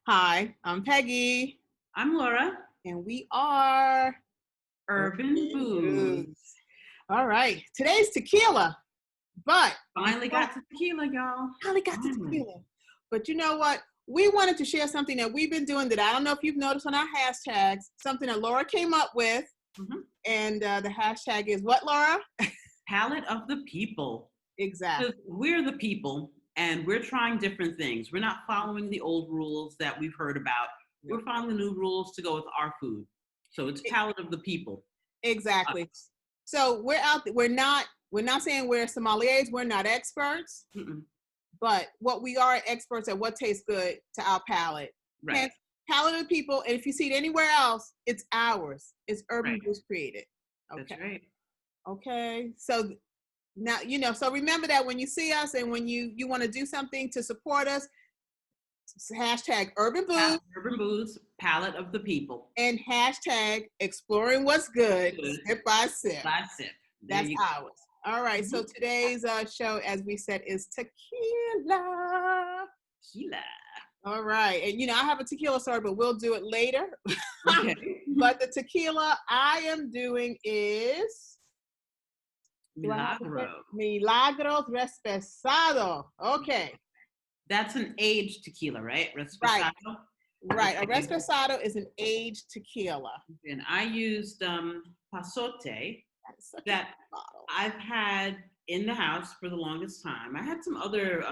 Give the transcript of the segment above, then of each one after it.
Hi, I'm Peggy, I'm Laura, and we are Urban Urban Booze. Booze. All right, today's tequila, but Finally before got to tequila, y'all. finally got to Finally. tequila. But you know what? We wanted to share something that we've been doing that I don't know if you've noticed on our hashtags, something that Laura came up with, hmm and the hashtag is what, Laura? Palette of the people. Exactly. Because we're the people and we're trying different things. We're not following the old rules that we've heard about. Yep. We're following the new rules to go with our food. So it's palette of the people. Exactly. Us. So we're out. We're not saying we're sommeliers. We're not experts. Mm-mm. But what we are experts at what tastes good to our palate. Right, Hence, palate of the people. And if you see it anywhere else, it's ours. It's Urban right. Boost created. That's Okay. right. Okay. So now so remember that when you see us and when you want to do something to support us, hashtag Urban Boost Urban Booze, palette of the people. and hashtag exploring what's good, Good. sip by sip. Last sip. There That's you ours. All right. go. So today's show, as we said, is tequila. Tequila. All right. And I have a tequila story, but we'll do it later. Okay. But the tequila I am doing is do I have to say? Milagro. Milagros Respesado. Okay. That's an aged tequila, right? Right. Reposado. Right. A Okay. Respesado is an aged tequila. And I used pasote That's such a that good bottle. I've had in the house for the longest time. I had some other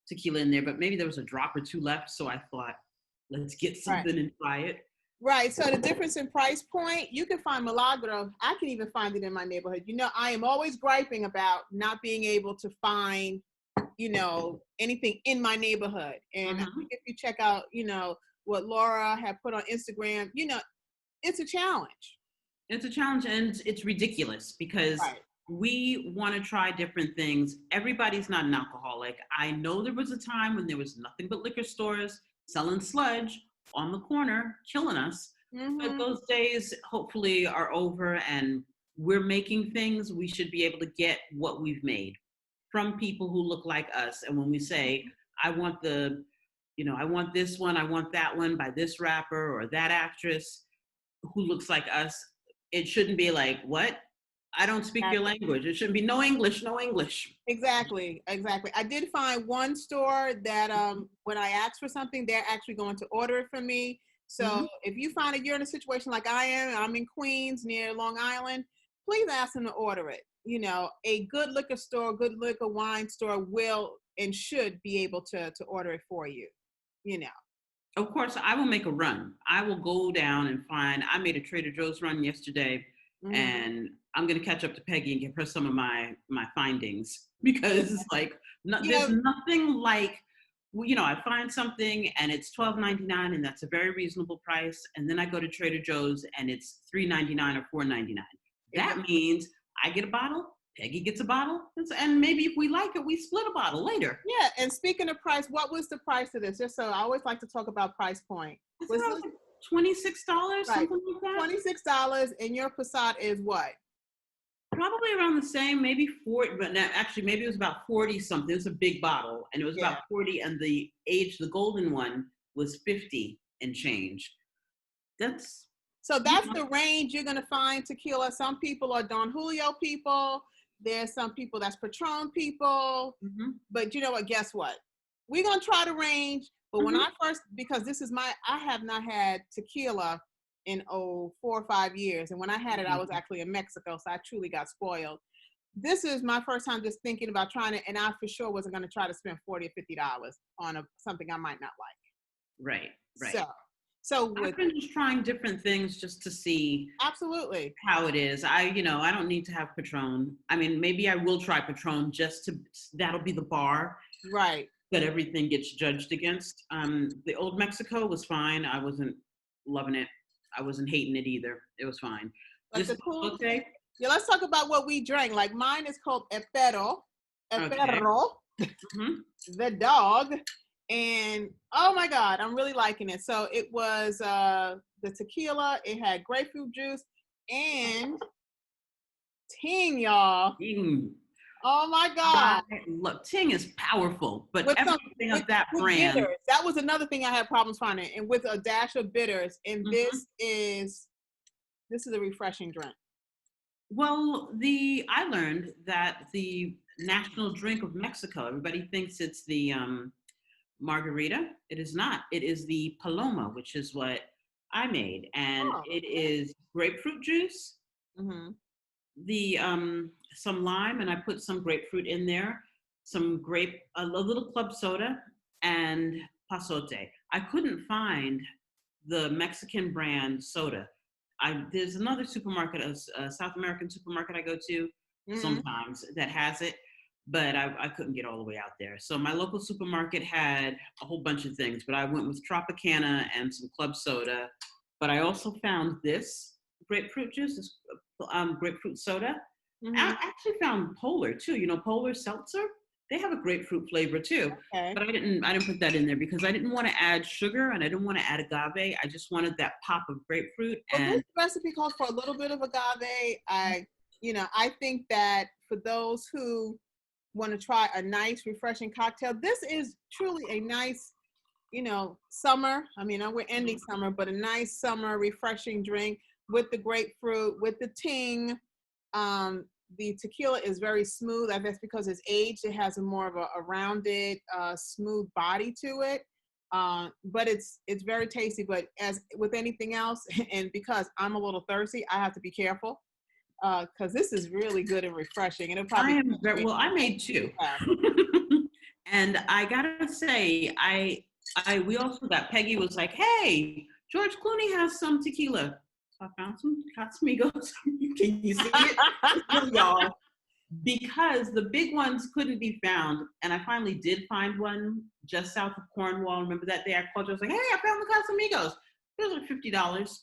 tequila in there, but maybe there was a drop or two left. So I thought, let's get Right. something and try it. Right. So the difference in price point, you can find Milagro. I can even find it in my neighborhood. I am always griping about not being able to find, anything in my neighborhood. And I hmm think if you check out, what Laura had put on Instagram, it's a challenge. It's a challenge and it's ridiculous because Right. we want to try different things. Everybody's not an alcoholic. I know there was a time when there was nothing but liquor stores selling sludge on the corner, killing us. But Mm-hmm. those days hopefully are over and we're making things. We should be able to get what we've made from people who look like us. And when we say, I want I want this one, I want that one by this rapper or that actress who looks like us, it shouldn't be like, what? I don't speak your language. It shouldn't be no English, no English. Exactly. Exactly. I did find one store that when I asked for something, they're actually going to order it for me. So Mm-hmm. if you find that you're in a situation like I am, I'm in Queens near Long Island, please ask them to order it. A good liquor store, good liquor wine store will and should be able to order it for you. You know. Of course, I will make a run. I will go down and find. I made a Trader Joe's run yesterday, Mm-hmm. and I'm gonna catch up to Peggy and give her some of my findings because it's like there's Yeah, nothing like I find something and it's $12.99 and that's a very reasonable price, and then I go to Trader Joe's and it's $3.99 or $4.99. That exactly. means I get a bottle, Peggy gets a bottle, and maybe if we like it, we split a bottle later. Yeah, and speaking of price, what was the price of this? Just so I always like to talk about price point. I think Was that was this like $26, right? something like that. $26, and your Passat is what? Probably around the same, maybe 40, but actually maybe it was about 40 something. It was a big bottle and it was Yeah. about 40 and the golden one was 50 and change. That's, So you that's know, the range you're gonna find tequila. Some people are Don Julio people. There's some people that's Patron people. mhm, But you know what? Guess what? We're gonna try the range. But when mhm, I first, because I have not had tequila in 4 or 5 years, and when I had it, I was mhm. actually in Mexico, so I truly got spoiled. This is my first time just thinking about trying it, and I for sure wasn't going to try to spend $40 or $50 on something I might not like. Right, right. So, so I've with been just trying different things just to see absolutely how it is. I don't need to have Patron. I mean, maybe I will try Patron that'll be the bar right. that everything gets judged against. The Old Mexico was fine. I wasn't loving it. I wasn't hating it either. It was fine. But This the cool okay, thing, yeah, let's talk about what we drank. Like mine is called okay. Epero, hmm the dog, and oh my God, I'm really liking it. So it was the tequila. It had grapefruit juice and ting, y'all. Mm. Oh my I God. look, Ting is powerful, but With some everything of that with brand. bitters. That was another thing I had problems finding. And with a dash of bitters. And Mhm. this is a refreshing drink. Well, I learned that the national drink of Mexico, everybody thinks it's the margarita. It is not. It is the Paloma, which is what I made, and Oh, it okay. is grapefruit juice, Mm-hmm. the some lime, and I put some grapefruit in there, a little club soda, and pasote. I couldn't find the Mexican brand soda. There's another supermarket, a South American supermarket I go to Mm-hmm. sometimes that has it, but I couldn't get all the way out there. So my local supermarket had a whole bunch of things, but I went with Tropicana and some club soda. But I also found this grapefruit juice, this grapefruit soda. I Mm-hmm. actually found Polar too. You know, Polar seltzer. They have a grapefruit flavor too, Okay. but I didn't put that in there because I didn't want to add sugar and I didn't want to add agave. I just wanted that pop of grapefruit Well, this and recipe calls for a little bit of agave. I think that for those who want to try a nice, refreshing cocktail, this is truly a nice, summer. I mean, we're ending summer, but a nice summer refreshing drink with the grapefruit, with the ting. The tequila is very smooth. I guess because it's aged, it has a more of a rounded, smooth body to it. But it's very tasty. But as with anything else, and because I'm a little thirsty, I have to be careful because this is really good and refreshing, and it'll I probably am catch very me. well. I made You two, have. and I gotta say, I we also got Peggy was like, "Hey, George Clooney has some tequila." So I found some Casamigos. Can you see it? Listen, y'all, because the big ones couldn't be found, and I finally did find one just south of Cornwall. Remember that day I called you? I was like, "Hey, I found the Casamigos." It was like $50.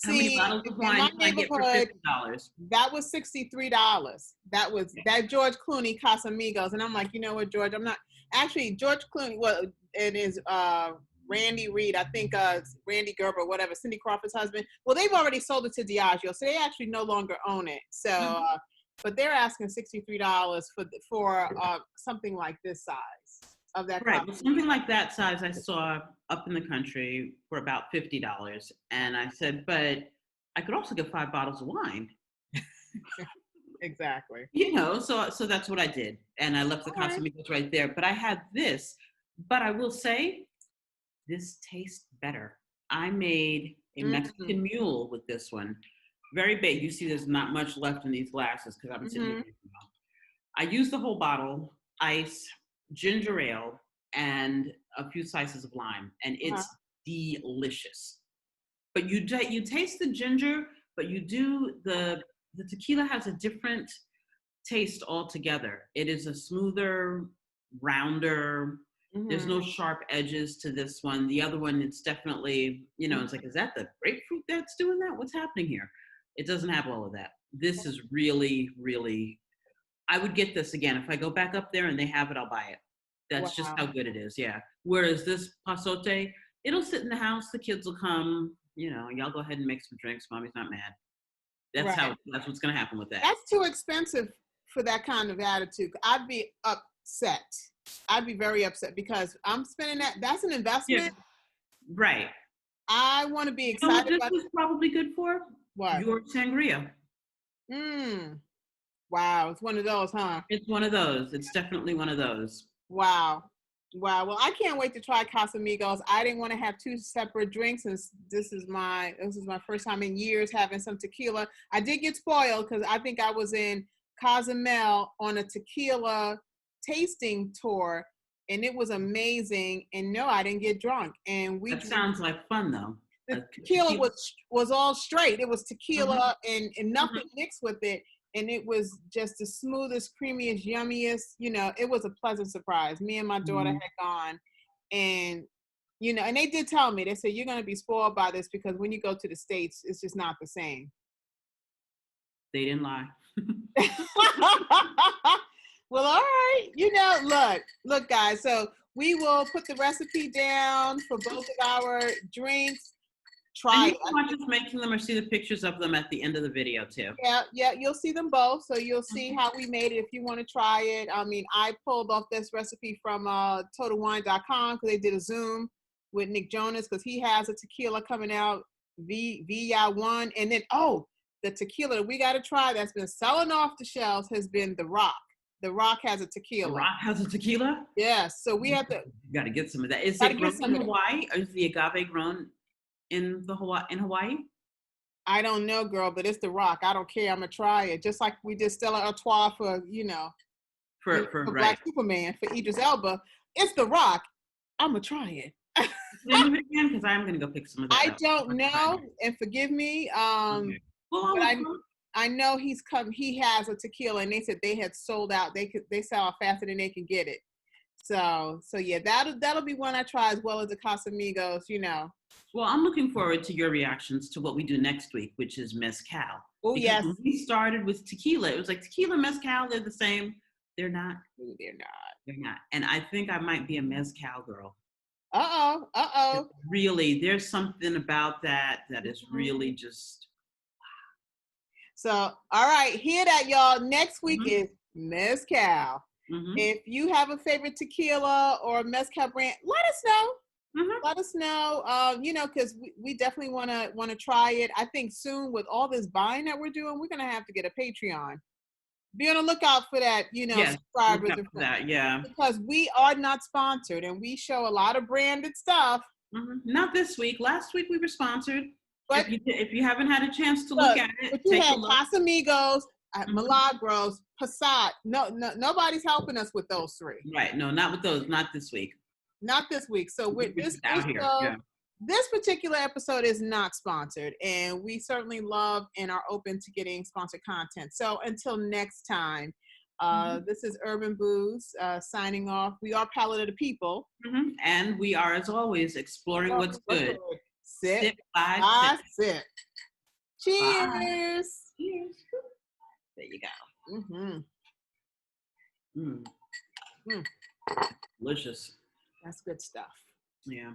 How many See, bottles of in wine my can I get for neighborhood, $50? that was $63. That was that George Clooney Casamigos, and I'm like, you know what, George? I'm not actually George Clooney. Well, it is Randy Reed. I think Randy Gerber, whatever, Cindy Crawford's husband. Well, they've already sold it to Diageo, so they actually no longer own it. So, but they're asking $63 for something like this size of that Right. Well, Casamigos. something like that size I saw up in the country for about $50. And I said, but I could also get 5 bottles of wine. Exactly. So that's what I did. And I left the All right. Casamigos right there. But I had this. But I will say, this tastes better. I made a Mm-hmm. Mexican mule with this one. Very big. You see, there's not much left in these glasses because I'm sitting here Mm-hmm. drinking them. I used the whole bottle, ice, ginger ale, and a few slices of lime, and Uh-huh. it's delicious. But you taste the ginger, but you do the tequila has a different taste altogether. It is a smoother, rounder. There's Mm-hmm. no sharp edges to this one. The other one, it's definitely, it's like, is that the grapefruit that's doing that? What's happening here? It doesn't have all of that. This is really, really I would get this again. If I go back up there and they have it, I'll buy it. That's just how Wow. good it is. Yeah. Whereas this pasote, it'll sit in the house. The kids will come. Y'all go ahead and make some drinks. Mommy's not mad. Right. That's what's going to happen with that. That's too expensive for that kind of attitude. I'd be upset. I'd be very upset because I'm spending that. That's an Yeah. investment. Right. I want to be You know what excited this about is probably good for? what? Your sangria. Mm. Wow. It's one of those, huh? It's one of those. It's definitely one of those. Wow. Wow. Well, I can't wait to try Casamigos. I didn't want to have two separate drinks since this is my first time in years having some tequila. I did get spoiled because I think I was in Cozumel on a tequila tasting tour and it was amazing. And no, I didn't get drunk. And That sounds like fun, though. the tequila was all straight. It was Mhm, tequila and nothing mhm. mixed with it. And it was just the smoothest, creamiest, yummiest. It was a pleasant surprise. Me and my daughter Mhm. had gone, and and they did tell me. They said you're going to be spoiled by this because when you go to the States, it's just not the same. They didn't lie. Well, all right. Look, guys. So we will put the recipe down for both of our drinks. And try you it. can watch us making them or see the pictures of them at the end of the video too. Yeah, you'll see them both. So you'll see how we made it if you want to try it. I mean, I pulled off this recipe from TotalWine.com because they did a Zoom with Nick Jonas because he has a tequila coming out, VI1. And then, the tequila that we got to try that's been selling off the shelves has been The Rock. The Rock has a tequila. The Rock has a tequila? Yes. So we have to. You got to get some of that. Is it grown in Hawaii? Or is the agave grown in Hawaii? I don't know, girl, but it's The Rock. I don't care. I'm gonna try it. Just like we did Stella Artois for for Black Superman for Idris Elba. It's The Rock. I'm gonna try it. Name it again, because I'm gonna go pick some of that. I don't know, and forgive me. Okay. Well, but I know he's come. He has a tequila, and they said they had sold out. They sell out faster than they can get it. So yeah, that'll be one I try as well as the Casamigos. Well, I'm looking forward to your reactions to what we do next week, which is mezcal. Oh, yes. When we started with tequila, it was like tequila, mezcal, they're the same. They're not. They're not. And I think I might be a mezcal girl. Uh-oh. Really, there's something about that is really just. So, all right, hear that, y'all. Next week is mezcal. If you have a favorite tequila or mezcal brand, let us know. Let us know, because we definitely want to try it. I think soon with all this buying that we're doing, we're going to have to get a Patreon. Be on the lookout for that, subscribers. Look for that, yeah. Because we are not sponsored and we show a lot of branded stuff. Not this week. Last week we were sponsored. But if you haven't had a chance to look at it, but you take had a look. Casamigos, Milagros, Passat. No, nobody's helping us with those three. Right. No, not with those. Not this week. Not this week. So with this particular episode is not sponsored, and we certainly love and are open to getting sponsored content. So until next time, this is Urban Booz signing off. We are Palette of the People. And we are, as always, exploring what's good. Sip by sip. Cheers. Bye. Cheers. There you go. Delicious. That's good stuff. Yeah.